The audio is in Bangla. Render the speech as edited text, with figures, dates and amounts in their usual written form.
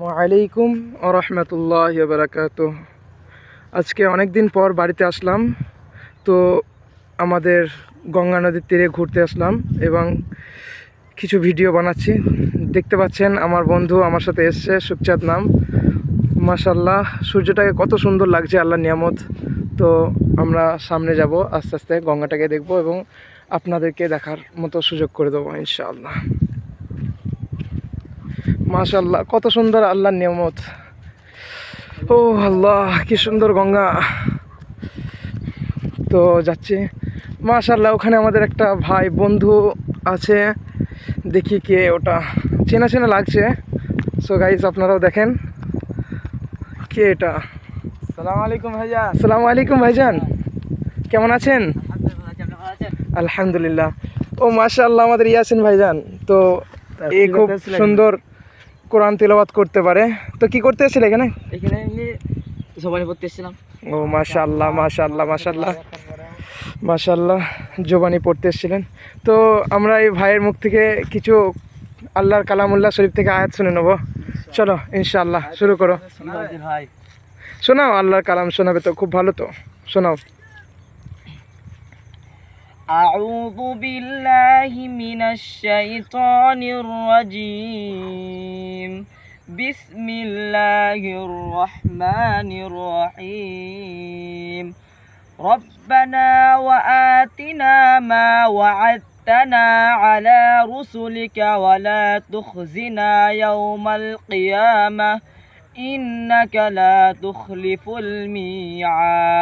ওয়ালাইকুম রহমতুল্লাহ বারাকাত। আজকে অনেক দিন পর বাড়িতে আসলাম, তো আমাদের গঙ্গা নদীর তীরে ঘুরতে আসলাম এবং কিছু ভিডিও বানাচ্ছি। দেখতে পাচ্ছেন আমার বন্ধু আমার সাথে এসছে, সুখচাঁদ নাম। মাশাল্লাহ, সূর্যটাকে কত সুন্দর লাগছে, আল্লাহর নিয়ামত। তো আমরা সামনে যাব, আস্তে আস্তে গঙ্গাটাকে দেখব এবং আপনাদেরকে দেখার মতো সুযোগ করে দেবো ইনশাআল্লাহ। মাশাল্লাহ, কত সুন্দর আল্লাহর নিয়ামত। ও আল্লাহ, কি সুন্দর গঙ্গা। তো যাচ্ছি মাশাল্লাহ। ওখানে আমাদের একটা ভাই বন্ধু আছে, দেখি কে ওটা, চেনা চেনা লাগছে। সো গাইস, আপনারাও দেখেন কে এটা। সালাম আলাইকুম ভাইয়া। আসসালামু আলাইকুম ভাইজান, কেমন আছেন? আলহামদুলিল্লাহ। ও মাশাআল্লাহ, আমাদের ইয়াসিন ভাইজান। তো এই খুব সুন্দর কোরআন তিলাওয়াত করতে পারে। তো কি করতে এসেছিল এখানে? এখানে এমনি জবানি পড়তে এসেছিলাম। ও মাশাআল্লাহ মাশাআল্লাহ মাশাআল্লাহ মাশাআল্লাহ, জবানি পড়তে এসেছিলেন। তো আমরা এই ভাইয়ের মুখ থেকে কিছু আল্লাহর কালামুল্লাহ শরীফ থেকে আয়াত শুনে নেব। চলো ইনশাআল্লাহ, শুরু করো। ভাই শোনাও, আল্লাহর কালাম শোনাবে তো খুব ভালো, তো শোনাও। أعوذ بالله من الشيطان الرجيم بسم الله الرحمن الرحيم ربنا وآتنا ما وعدتنا على رسلك ولا تخزنا يوم القيامة إنك لا تخلف الميعاد